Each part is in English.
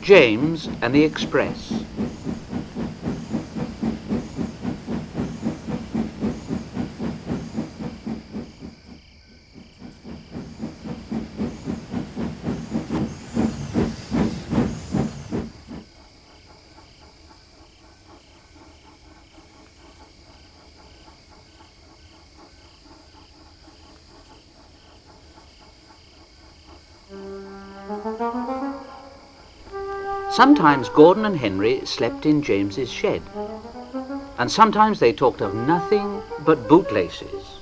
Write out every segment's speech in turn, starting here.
James and the Express. Sometimes Gordon and Henry slept in James's shed, and sometimes they talked of nothing but bootlaces.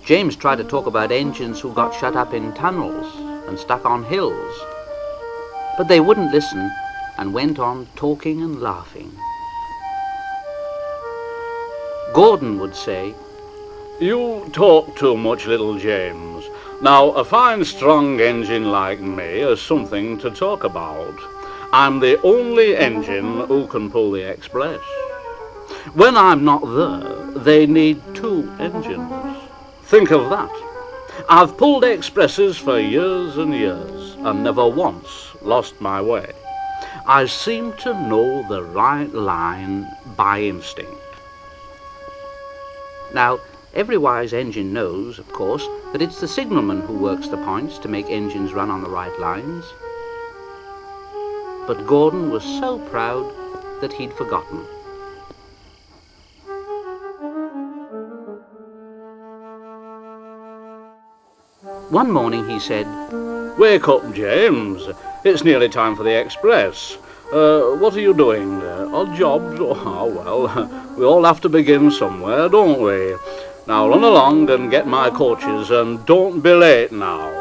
James tried to talk about engines who got shut up in tunnels and stuck on hills, but they wouldn't listen and went on talking and laughing. Gordon would say, "You talk too much, little James. Now, a fine, strong engine like me is something to talk about. I'm the only engine who can pull the Express. When I'm not there, they need 2 engines. Think of that. I've pulled Expresses for years and years and never once lost my way. I seem to know the right line by instinct." Now, every wise engine knows, of course, that it's the signalman who works the points to make engines run on the right lines. But Gordon was so proud that he'd forgotten. One morning he said, "Wake up, James. It's nearly time for the Express. What are you doing? Odd jobs? Oh, well, we all have to begin somewhere, don't we? Now run along and get my coaches, and don't be late now."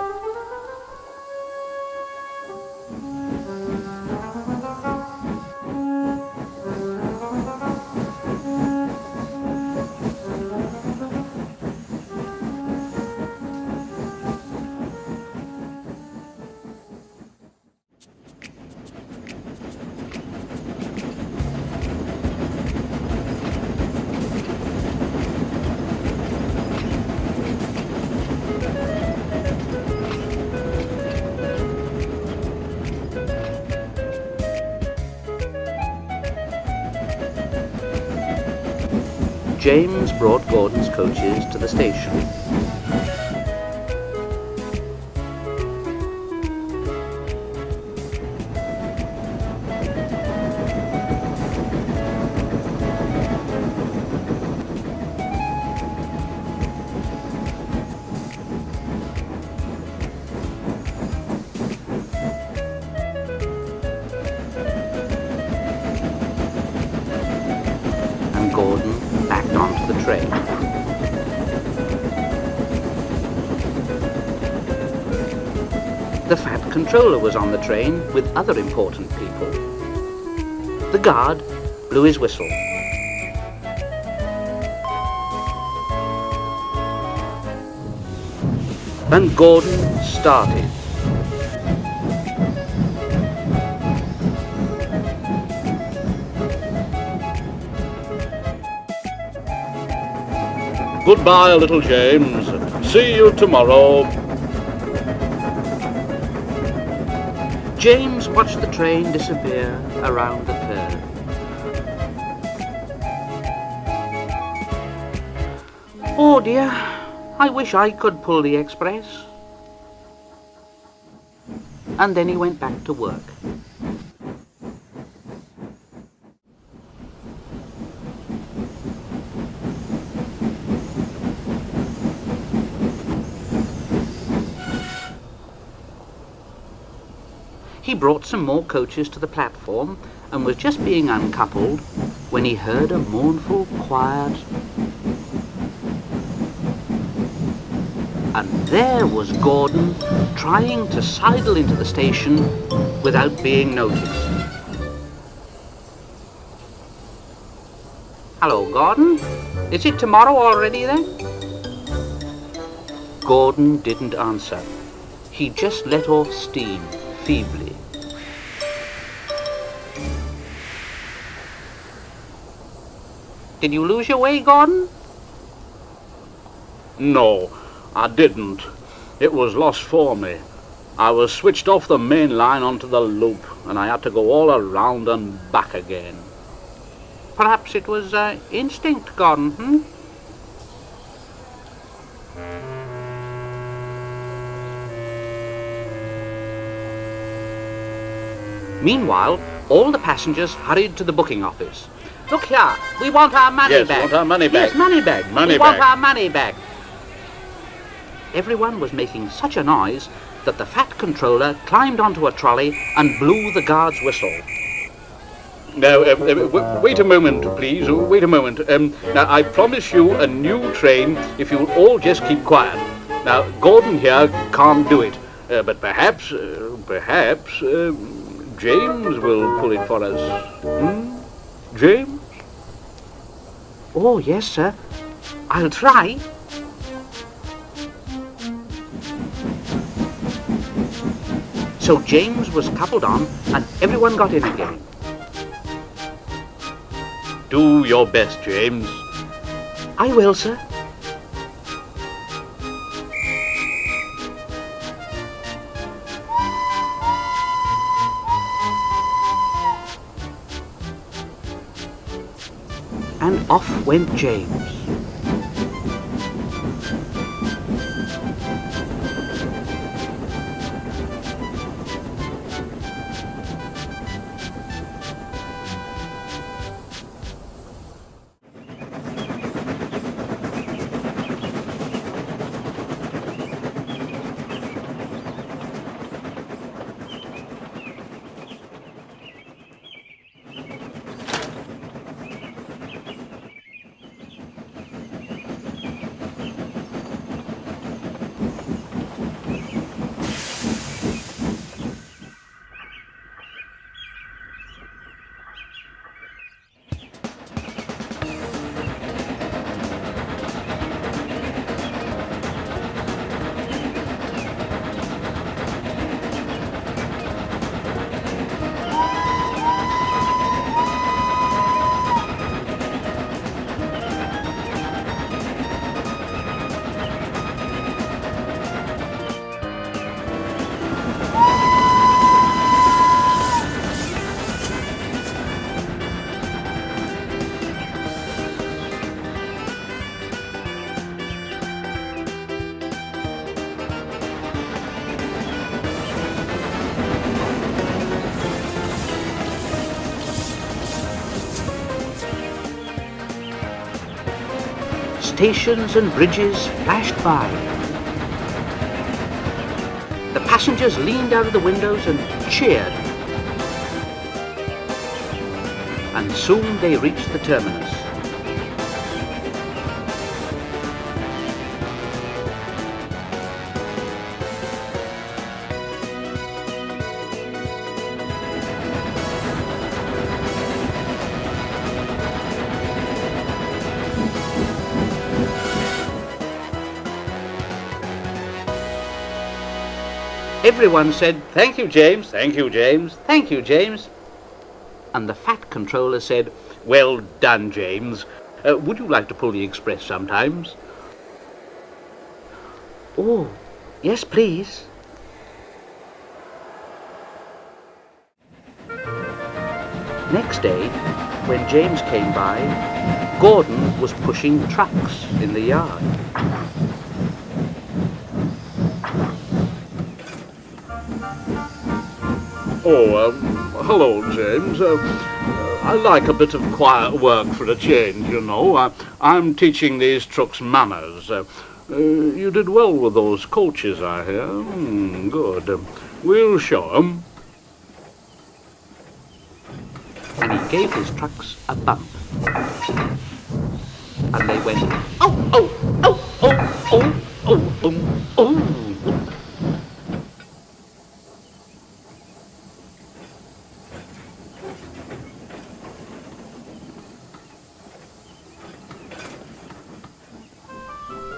James brought Gordon's coaches to the station. And Gordon backed onto the train. The Fat Controller was on the train with other important people. The guard blew his whistle. And Gordon started. Goodbye, little James. See you tomorrow. James watched the train disappear around the curve. Oh dear, I wish I could pull the Express. And then he went back to work. He brought some more coaches to the platform and was just being uncoupled when he heard a mournful, quiet, and there was Gordon trying to sidle into the station without being noticed. "Hello, Gordon. Is it tomorrow already then?" Gordon didn't answer. He just let off steam feebly. "Did you lose your way, Gordon?" No, I didn't. It was lost for me. I was switched off the main line onto the loop, and I had to go all around and back again. Perhaps it was instinct, Gordon, Meanwhile, all the passengers hurried to the booking office. Look here, we want our money Yes, back. want our money back. Yes, money back. Money we want back. our money back. Everyone was making such a noise that the fat controller climbed onto a trolley and blew the guard's whistle. Now, wait a moment, please. Wait a moment. Now, I promise you a new train if you'll all just keep quiet. Now, Gordon here can't do it, but perhaps James will pull it for us. James? Oh, yes, sir. I'll try. So James was coupled on and everyone got in again. Do your best, James. I will, sir. And off went James. Stations and bridges flashed by. The passengers leaned out of the windows and cheered. And soon they reached the terminus. Everyone said, "Thank you, James, thank you, James, thank you, James." And the fat controller said, "Well done, James. Would you like to pull the express sometimes?" "Oh, yes, please." Next day, when James came by, Gordon was pushing trucks in the yard. Oh, hello, James. I like a bit of quiet work for a change, you know. I'm teaching these trucks manners. You did well with those coaches, I hear. Good. We'll show 'em. And he gave his trucks a bump. And they went, "Oh, oh, oh, oh, oh, oh, oh, oh."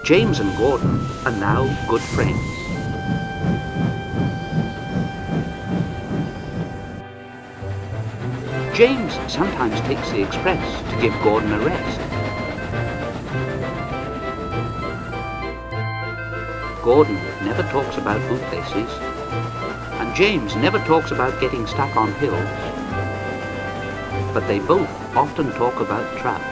James and Gordon are now good friends. James sometimes takes the express to give Gordon a rest. Gordon never talks about bootlaces, and James never talks about getting stuck on hills, but they both often talk about trout.